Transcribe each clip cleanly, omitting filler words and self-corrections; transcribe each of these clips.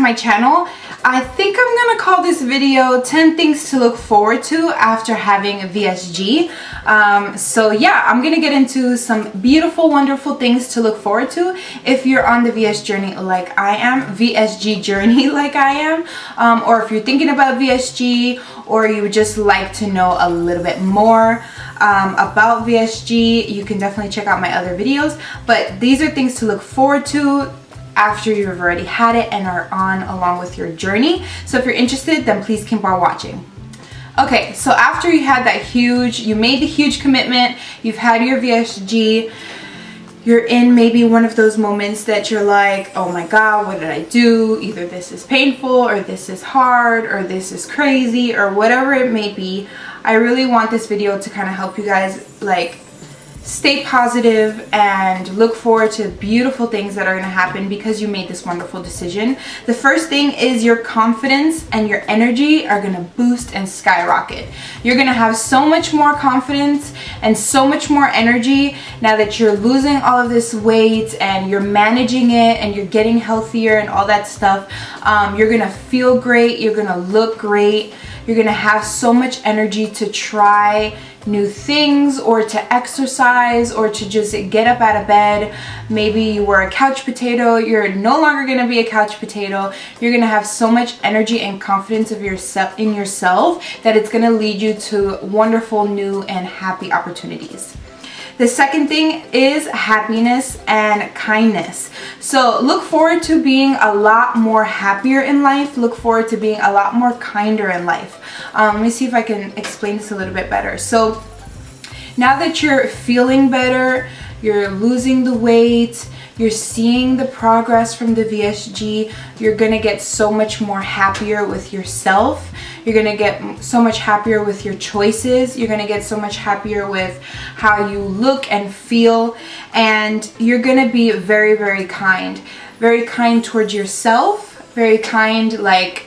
my channel. I think I'm gonna call this video 10 things to look forward to after having a VSG. So yeah, I'm gonna get into some beautiful, wonderful things to look forward to if you're on the VSG journey like I am, or if you're thinking about VSG, or you would just like to know a little bit more about VSG. You can definitely check out my other videos, but these are things to look forward to after you've already had it and are on along with your journey. So if you're interested, then please keep on watching. Okay, so after you had that you made the huge commitment, you've had your VSG, you're in maybe one of those moments that you're like, oh my God, what did I do? Either this is painful, or this is hard, or this is crazy, or whatever it may be. I really want this video to kind of help you guys like stay positive and look forward to beautiful things that are going to happen because you made this wonderful decision. The first thing is your confidence and your energy are going to boost and skyrocket. You're going to have so much more confidence and so much more energy now that you're losing all of this weight and you're managing it and you're getting healthier and all that stuff. You're going to feel great. You're going to look great. You're going to have so much energy to try new things, or to exercise, or to just get up out of bed. Maybe you were a couch potato, you're no longer going to be a couch potato. You're going to have so much energy and confidence in yourself that it's going to lead you to wonderful, new, and happy opportunities. The second thing is happiness and kindness. So look forward to being a lot more happier in life. Look forward to being a lot more kinder in life. Let me see if I can explain this a little bit better. So now that you're feeling better, you're losing the weight, you're seeing the progress from the VSG, you're gonna get so much more happier with yourself. You're gonna get so much happier with your choices. You're gonna get so much happier with how you look and feel. And you're gonna be very, very kind. Very kind towards yourself. Very kind, like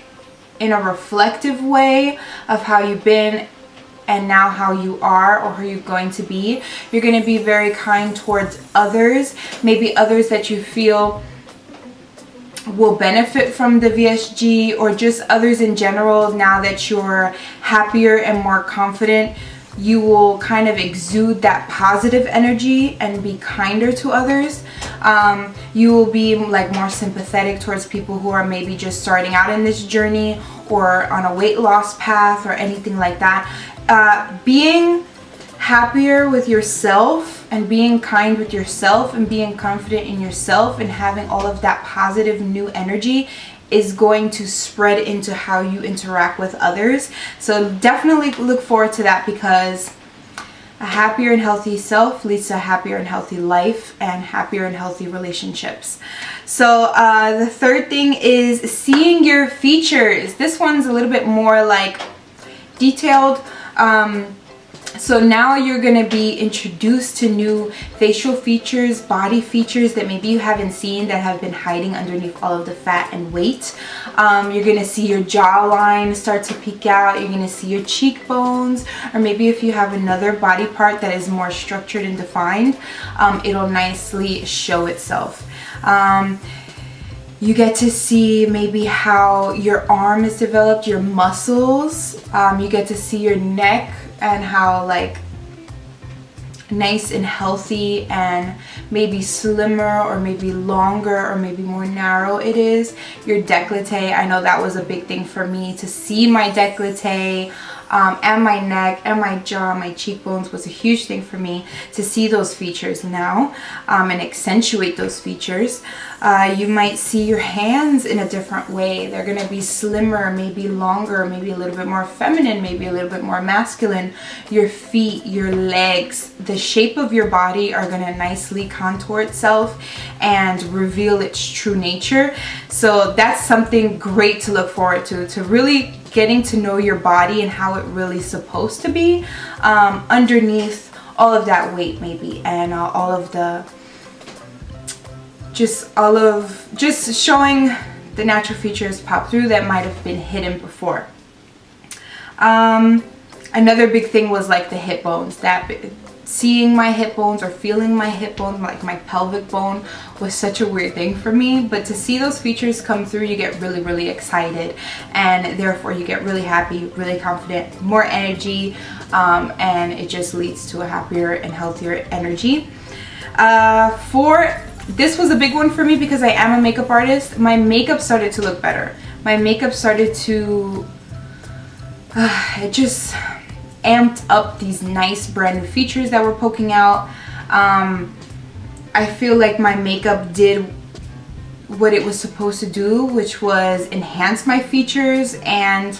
in a reflective way of how you've been and now how you are, or who you're going to be. You're going to be very kind towards others, maybe others that you feel will benefit from the VSG, or just others in general. Now that you're happier and more confident, you will kind of exude that positive energy and be kinder to others. You will be like more sympathetic towards people who are maybe just starting out in this journey, or on a weight loss path, or anything like that. Being happier with yourself and being kind with yourself and being confident in yourself and having all of that positive new energy is going to spread into how you interact with others. So definitely look forward to that, because a happier and healthy self leads to a happier and healthy life and happier and healthy relationships. So the third thing is seeing your features. This one's a little bit more like detailed. So now you're going to be introduced to new facial features, body features that maybe you haven't seen, that have been hiding underneath all of the fat and weight. You're going to see your jawline start to peek out. You're going to see your cheekbones, or maybe if you have another body part that is more structured and defined, it'll nicely show itself. You get to see maybe how your arm is developed, your muscles. You get to see your neck and how like nice and healthy and maybe slimmer, or maybe longer, or maybe more narrow it is. Your décolleté, I know that was a big thing for me, to see my décolleté and my neck and my jaw, my cheekbones was a huge thing for me to see those features now, and accentuate those features. You might see your hands in a different way. They're going to be slimmer, maybe longer, maybe a little bit more feminine, maybe a little bit more masculine. Your feet, your legs, the shape of your body are going to nicely contour itself and reveal its true nature. So that's something great to look forward to really getting to know your body and how it really is supposed to be underneath all of that weight maybe, and all of the just showing the natural features pop through that might have been hidden before. Another big thing was like the hip bones. That seeing my hip bones or feeling my hip bone, like my pelvic bone, was such a weird thing for me. But to see those features come through, you get really, really excited, and therefore you get really happy, really confident, more energy, and it just leads to a happier and healthier energy. This was a big one for me because I am a makeup artist. My makeup started to look better. My makeup started to, it just amped up these nice brand new features that were poking out. I feel like my makeup did what it was supposed to do, which was enhance my features and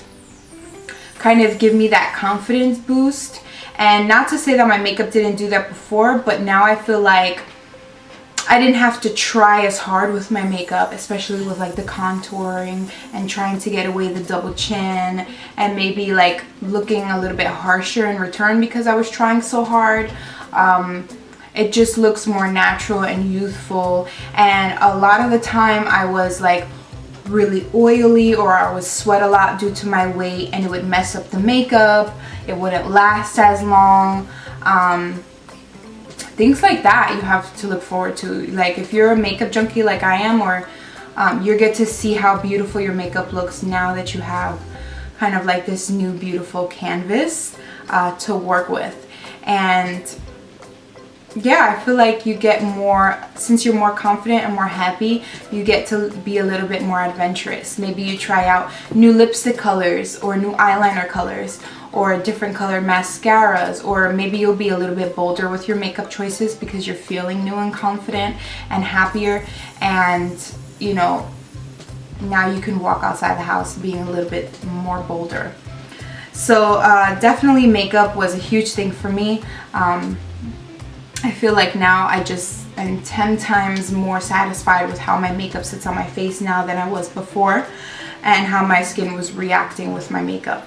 kind of give me that confidence boost. And not to say that my makeup didn't do that before, but now I feel like I didn't have to try as hard with my makeup, especially with like the contouring and trying to get away the double chin and maybe like looking a little bit harsher in return because I was trying so hard. It just looks more natural and youthful, and a lot of the time I was like really oily, or I would sweat a lot due to my weight, and it would mess up the makeup. It wouldn't last as long. Things like that you have to look forward to. Like if you're a makeup junkie like I am, or you get to see how beautiful your makeup looks now that you have kind of like this new beautiful canvas to work with. And yeah, I feel like you get more, since you're more confident and more happy, you get to be a little bit more adventurous. Maybe you try out new lipstick colors or new eyeliner colors or different colored mascaras, or maybe you'll be a little bit bolder with your makeup choices because you're feeling new and confident and happier, and you know, now you can walk outside the house being a little bit more bolder. So definitely makeup was a huge thing for me. I feel like now I'm 10 times more satisfied with how my makeup sits on my face now than I was before, and how my skin was reacting with my makeup.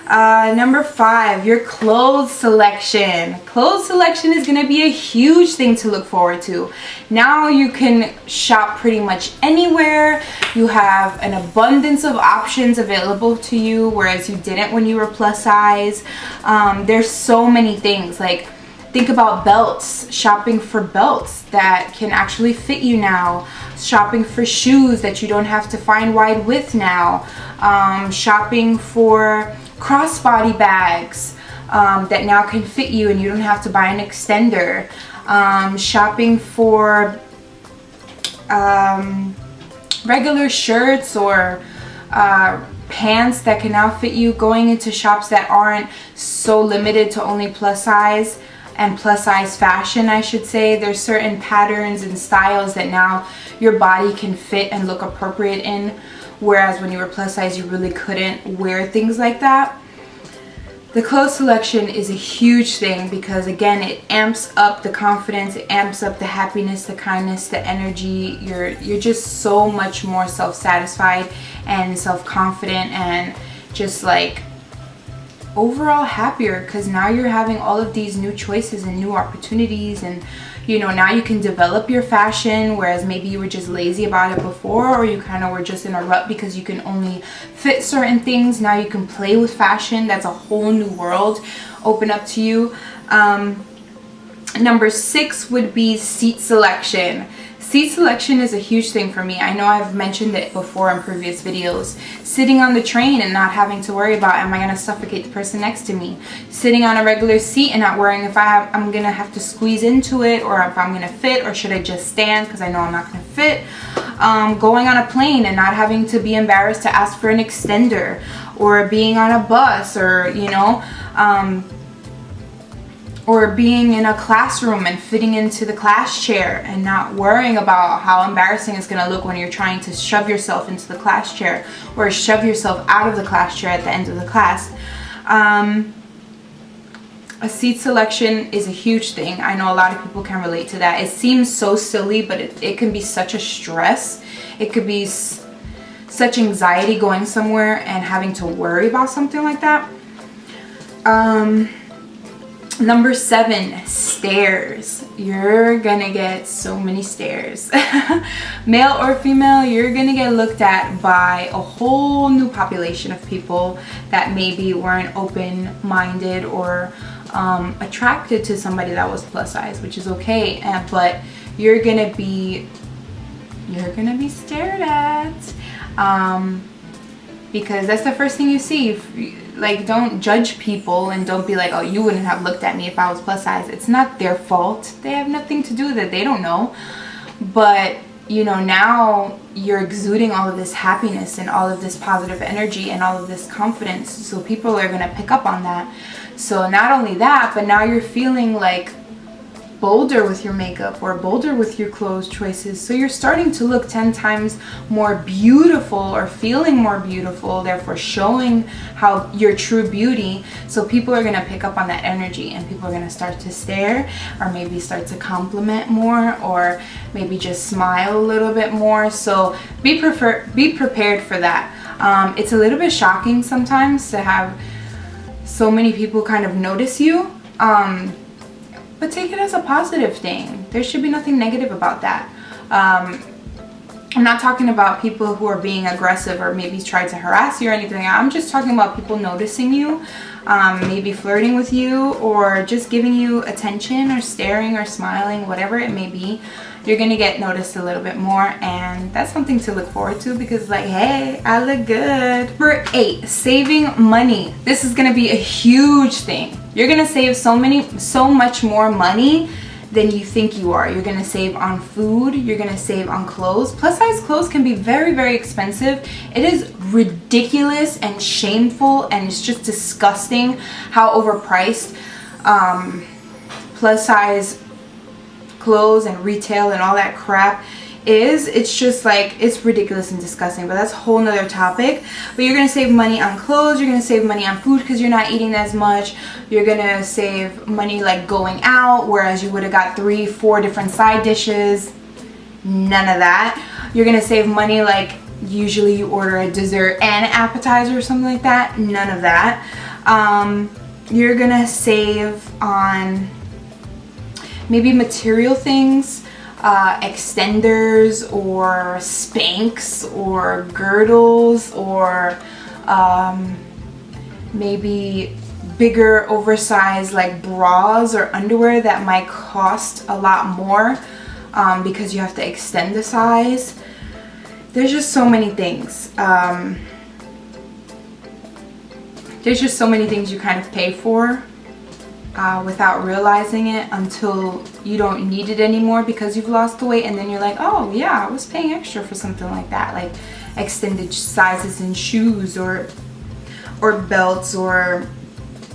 Number 5, your clothes selection. Clothes selection is going to be a huge thing to look forward to. Now you can shop pretty much anywhere. You have an abundance of options available to you, whereas you didn't when you were plus size. There's so many things. Like, think about belts, shopping for belts that can actually fit you now. Shopping for shoes that you don't have to find wide width now. Shopping for crossbody bags that now can fit you and you don't have to buy an extender. Shopping for regular shirts or pants that can now fit you. Going into shops that aren't so limited to only plus size and plus size fashion, I should say. There's certain patterns and styles that now your body can fit and look appropriate in, whereas when you were plus size you really couldn't wear things like that. The clothes selection is a huge thing because, again, it amps up the confidence, it amps up the happiness, the kindness, the energy. You're just so much more self-satisfied and self-confident and just like overall happier, because now you're having all of these new choices and new opportunities, and you know, now you can develop your fashion, whereas maybe you were just lazy about it before, or you kind of were just in a rut because you can only fit certain things. Now you can play with fashion. That's a whole new world open up to you. Number 6 would be seat selection. Seat selection is a huge thing for me. I know I've mentioned it before in previous videos. Sitting on the train and not having to worry about, am I going to suffocate the person next to me? Sitting on a regular seat and not worrying if I'm going to have to squeeze into it, or if I'm going to fit, or should I just stand because I know I'm not going to fit. Going on a plane and not having to be embarrassed to ask for an extender, or being on a bus, or you know, or being in a classroom and fitting into the class chair and not worrying about how embarrassing it's going to look when you're trying to shove yourself into the class chair or shove yourself out of the class chair at the end of the class. A seat selection is a huge thing. I know a lot of people can relate to that. It seems so silly, but it can be such a stress. It could be such anxiety going somewhere and having to worry about something like that. Number 7, stairs. You're gonna get so many stares. Male or female, you're gonna get looked at by a whole new population of people that maybe weren't open-minded or attracted to somebody that was plus size, which is okay. But you're gonna be stared at, because that's the first thing you see. Like, don't judge people and don't be like, oh, you wouldn't have looked at me if I was plus size. It's not their fault. They have nothing to do with it. They don't know. But you know, now you're exuding all of this happiness and all of this positive energy and all of this confidence, so people are going to pick up on that. So not only that, but now you're feeling like bolder with your makeup or bolder with your clothes choices, so you're starting to look 10 times more beautiful or feeling more beautiful, therefore showing how your true beauty. So people are going to pick up on that energy, and people are going to start to stare, or maybe start to compliment more, or maybe just smile a little bit more. So be prepared for that. It's a little bit shocking sometimes to have so many people kind of notice you, but take it as a positive thing. There should be nothing negative about that. I'm not talking about people who are being aggressive or maybe try to harass you or anything. I'm just talking about people noticing you, maybe flirting with you, or just giving you attention, or staring, or smiling, whatever it may be. You're gonna get noticed a little bit more, and that's something to look forward to, because like, hey, I look good. Number 8, saving money. This is gonna be a huge thing. You're gonna save so much more money than you think you are. You're gonna save on food, you're gonna save on clothes. Plus size clothes can be very, very expensive. It is ridiculous and shameful, and it's just disgusting how overpriced plus size clothes and retail and all that crap is. It's just like, it's ridiculous and disgusting, but that's a whole nother topic. But you're gonna save money on clothes, you're gonna save money on food because you're not eating as much. You're gonna save money like going out, whereas you would have got 3-4 different side dishes. None of that. You're gonna save money like usually you order a dessert and an appetizer or something like that. None of that. You're gonna save on maybe material things, extenders or Spanx or girdles, or maybe bigger oversized like bras or underwear that might cost a lot more because you have to extend the size. There's just so many things. There's just so many things you kind of pay for without realizing it until you don't need it anymore because you've lost the weight, and then you're like, oh yeah, I was paying extra for something like that, like extended sizes in shoes or belts or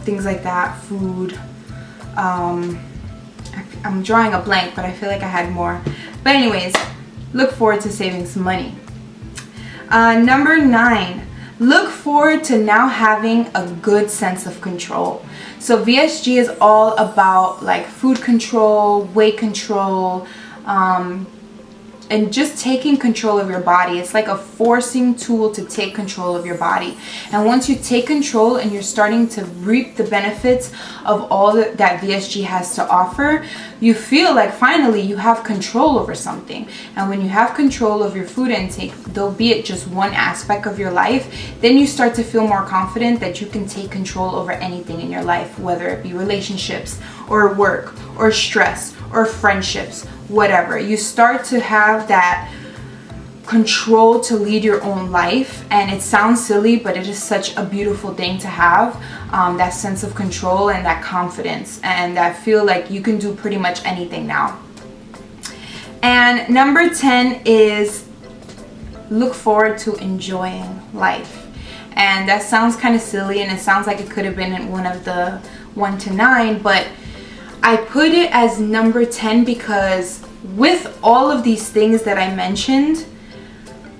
things like that. Food. I'm drawing a blank, but I feel like I had more. But anyways, look forward to saving some money. Number 9, look forward to now having a good sense of control. So VSG is all about like food control, weight control, and just taking control of your body. It's like a forcing tool to take control of your body. And once you take control and you're starting to reap the benefits of all that VSG has to offer, you feel like finally you have control over something. And when you have control of your food intake, though be it just one aspect of your life, then you start to feel more confident that you can take control over anything in your life, whether it be relationships or work or stress or friendships, whatever. You start to have that control to lead your own life, and it sounds silly, but it is such a beautiful thing to have, that sense of control and that confidence, and that feel like you can do pretty much anything now. And number 10 is look forward to enjoying life. And that sounds kind of silly, and it sounds like it could have been in one of the 1 to 9, but I put it as number 10 because with all of these things that I mentioned,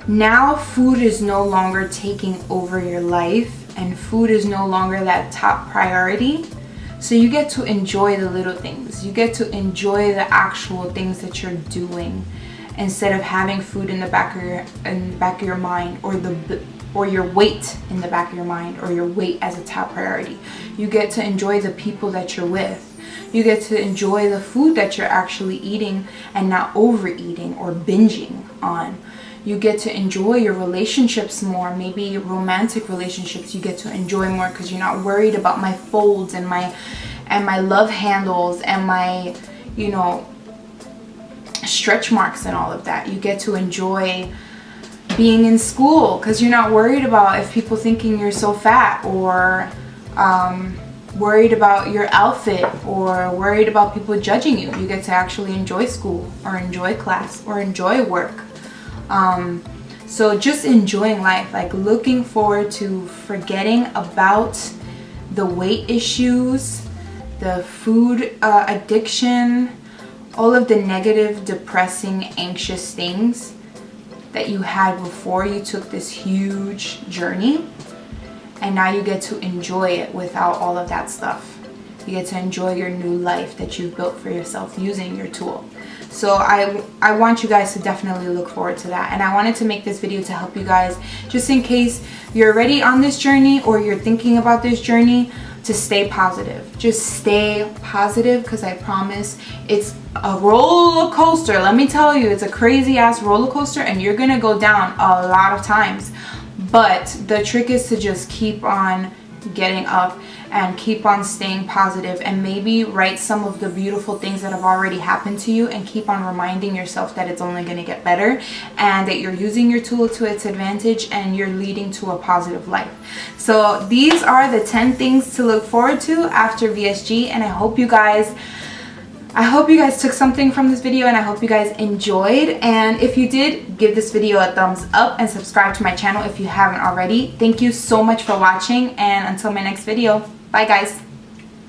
now food is no longer taking over your life, and food is no longer that top priority. So you get to enjoy the little things. You get to enjoy the actual things that you're doing, instead of having food in the back of your mind, or your weight in the back of your mind, or your weight as a top priority. You get to enjoy the people that you're with. You get to enjoy the food that you're actually eating and not overeating or binging on. You get to enjoy your relationships more. Maybe romantic relationships you get to enjoy more because you're not worried about my folds and my love handles and my, you know, stretch marks and all of that. You get to enjoy being in school because you're not worried about if people thinking you're so fat, or worried about your outfit, or worried about people judging you. You get to actually enjoy school, or enjoy class, or enjoy work. So just enjoying life, like looking forward to forgetting about the weight issues, the food addiction, all of the negative, depressing, anxious things that you had before you took this huge journey. And now you get to enjoy it without all of that stuff. You get to enjoy your new life that you've built for yourself using your tool. So I want you guys to definitely look forward to that. And I wanted to make this video to help you guys, just in case you're already on this journey or you're thinking about this journey, to stay positive. Just stay positive, because I promise it's a roller coaster. Let me tell you, it's a crazy ass roller coaster, and you're gonna go down a lot of times. But the trick is to just keep on getting up and keep on staying positive, and maybe write some of the beautiful things that have already happened to you, and keep on reminding yourself that it's only going to get better, and that you're using your tool to its advantage, and you're leading to a positive life. So these are the 10 things to look forward to after VSG, and I hope you guys took something from this video, and I hope you guys enjoyed. And if you did, give this video a thumbs up and subscribe to my channel if you haven't already. Thank you so much for watching, and until my next video, bye guys.